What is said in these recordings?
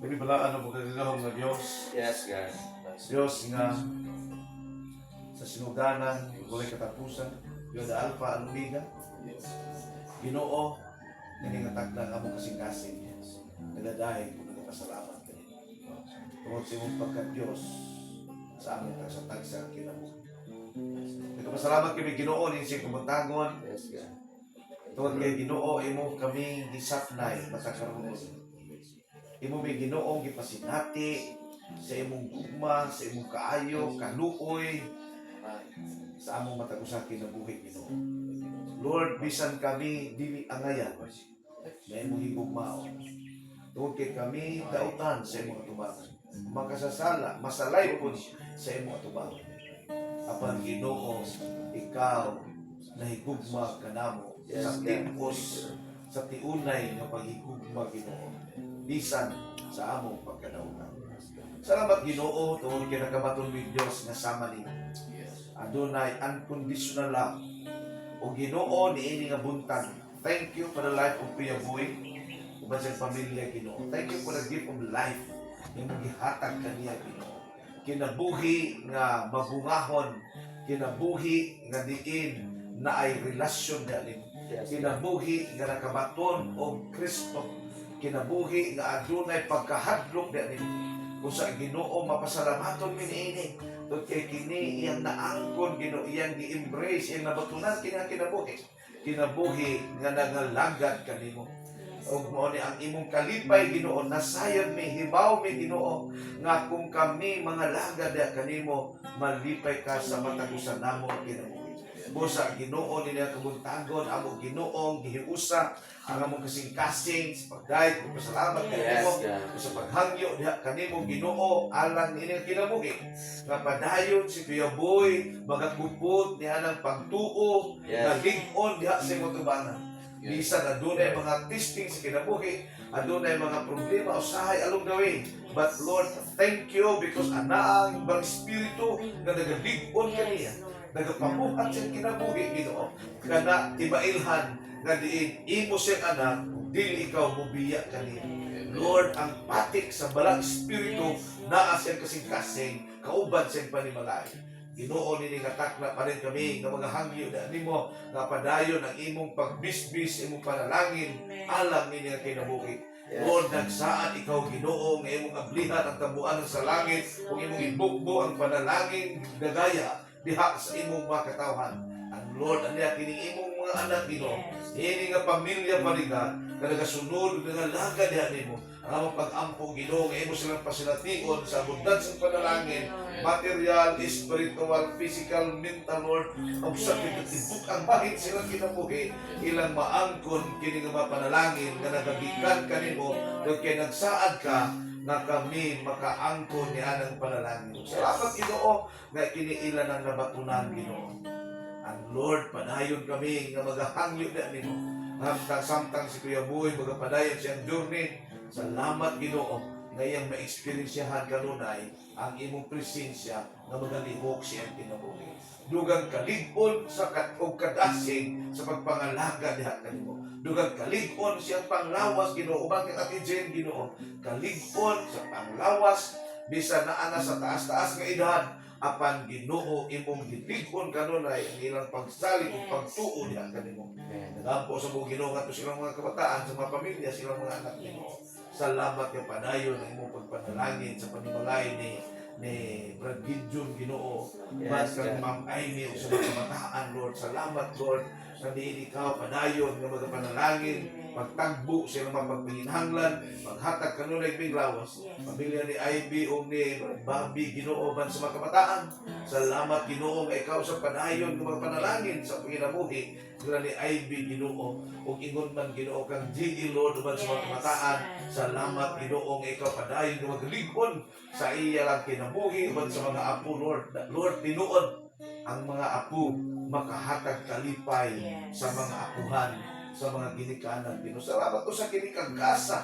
Nabibalaan ang pagkagahong ng Diyos. Yes, God. Diyos nga sa sinuganan, walay katapusan, Diyos na Alpha and Omega. Ginoo, naningatak na among kasing-kasing. Nagadahin kung nagpasalamat ka rin. Tungkol sa imong pagka-Diyos sa aming tagsatag sa kinabuhi. Nagpasalamat kami Ginoo din sa kumuntagon. Yes, God. Tungkol kay Ginoo, imo kami gisapnay matakaroon. Imo may Ginoong gipasinati sa imong gugma, sa imong kaayo, kaluoy, sa among matag usa kinabuhi Ginoo. Lord, bisan kami dili angayan na imong higugmao. Tungod kay kami dautan sa imong atubangan. Makasasala, masalay po sa imong atubangan. Apan Ginoo, ikaw nahigugma kanamo sa tipos, sa tiunay nga paghigugma Ginoo. Bisan sa among pagkadautan. Salamat Ginoo tungod kay nagabaton mi Dios nga sama nimo. Adunay unconditional love. O Ginoo niini nga buntag. Thank you for the life of Kuya Boy. Uban sa pamilya Ginoo. Thank you for the gift of life nga magihatag kaniya Ginoo. Kinabuhi nga mabungahon, kinabuhi nga diin na ay relasyon galing. Kinabuhi nga nakabaton og Kristo. Kinabuhi nga adunay pagkahadlok din kung sa Ginoo mapasalamaton mi niini tungod kay kini iyang naangkon Ginoo iyang gi-embrace iyang nabatunan kinabuhi nga nagalagad kanimo ug mao ni ang imong kalipay Ginoo nasayod mi hibaw mi Ginoo nga kung kami mga lagad kanimo malipay ka sa matag usa namo kinabuhi busa Ginoo ni nga kabuntagon amo Ginoong gihiusa ang among kasing-kasing sa pagdayeg ug pasalamat kanimo sa paghangyo diha kanimo Ginoo alang ini kinabuhi nga padayon si Kuya Boy magakupot niya ng pagtuo nga lig-on diha sa imong tubangan bisan adunay mga testing sa kinabuhi adunay mga problema usahay along the way but Lord thank you because anaang bang espiritu nga nagalig-on kaniya nagapamuhat sa kinabuhi Ginoo kana tibailhan nga diin imo siyang anak dili ikaw mubiya kaniya Lord ang patik sa balang espiritu naa siyang kasing-kasing kauban siyang panimalay Ginoo nini nga takna pa rin kami nga mga hangyo na nimo nga padayon ang imong pagbisbis imong panalangin alam nini nga kinabuhi Lord, nagsaad ikaw Ginoo nga imong ablihan ang kabuan sa langit ug imong ibukbo ang panalangin dagaya diha sa imong mga katawhan. Ang Lord, aniya kining imong mga anak Ginoo, ini nga pamilya pariga, nga nagasunod nga laga diha nimo. Ang among pag-ampo Ginoo nga imo silang pasilation sa abundansang panalangin, material, spiritual, physical, mental Lord, ug sa tibuk ang bahit silang kinabuhi, ilang maangkon kini nga mapanalangin nga nagagikan kanimo, ug kay nagsaad ka na kami makaangkon ni anang panalangin. Salamat Ginoo nga kiniilan ang nabatunan Ginoo. Ang Lord padayon kami nga magahangyo na nimo. Samtang si Kuya Boy magapadayon siyang journey. Salamat Ginoo nga iyang ma-experiensyahan kanunay ang imong presensya nga magalihok siyang kinabuhi. Dugang kalig-on sa kadasing sa pagpangalaga diha kanimo. Dugang kalig-on siyang panglawas Ginoo ubang kay Ate Jen Ginoo. Kalig-on sa panglawas bisan naa na sa taas-taas nga edad apan Ginoo imong gilig-on kanunay ang ilang pagsalig ug pagtuo diha kanimo. Nagampo sa mga Ginoo ngadto silang mga kabataan sa mga pamilya silang mga anak Ginoo. Salamat nga padayon ang imong pagpanalangin sa panimalay ni Brad Gideon Ginoo. Mas kang Ma'am Amy o sa mga kabataan Lord. Salamat Lord sa diin ikaw padayon nga magapanalangin pagtagbo sa mga pagpanginhanglan maghatag kanunay biglawas pamilya ni Ivy o ni Bobby Ginoo ban sa mga kabataan. Salamat Ginoo nga ikaw sa padayon nga magapanalangin sa panginabuhi nila ni Ivy Ginoo ug ingon man Ginoo kang G.E. Lord ban sa mga kabataan. Salamat Ginoo nga ikaw padayon nga magalig-on sa iya lang kinabuhi ban sa mga apo Lord. Lord tinuod ang mga apo makahatag kalipay sa mga apuhan sa mga ginikanan Ginoo. Salamat ko sa kinikagkasa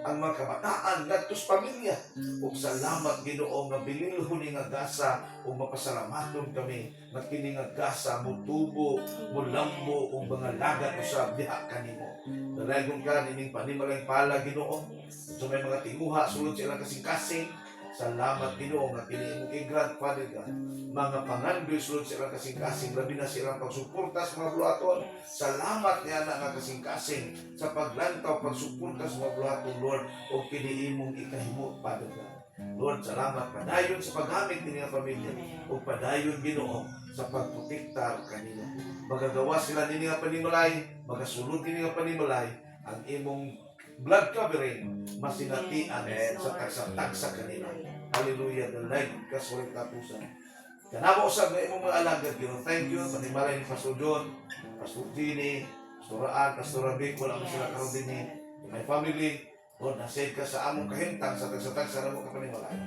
ang mga kabataan ngadtos pamilya. Ug salamat Ginoo nga bililhon ni nga gasa ug mapasalamaton kami nga kini nga gasa motubo, molambo ug mga lagat usab diha kanimo. Dalagon ka nining panimalay pala Ginoo. So may mga tinguha sulod sa ilang kasing-kasing. Salamat Ginoo nga kini imong i-grant Father God. Mga pangandoy sulod sa ilang kasing-kasing, labi na silang pagsuporta sa mga bulaton. Salamat niya na nga kasing-kasing sa paglantaw, pagsuporta sa mga bulaton, Lord, o kini imong ikahimo, Father God. Lord, salamat padayon sa paghamit ni nga pamilya o padayon Ginoo sa pagprotektar kanila. Magagawa sila nini nga panimalay, magasulod nini nga panimalay, ang imong blood covering masinatian sa tagsa-tagsa kanila. Hallelujah. The light kasulit tapusan. Kanamo usab nga imong mga alagad Ginoo. Thank you panimalay ni Pastor John, Pastor Tini, Pastor Aan, Pastor Rabic, wala mo sila karon dinhi. My family, Lord, nasave ka sa among kahintang sa tagsa-tagsa na mo kapanimalay.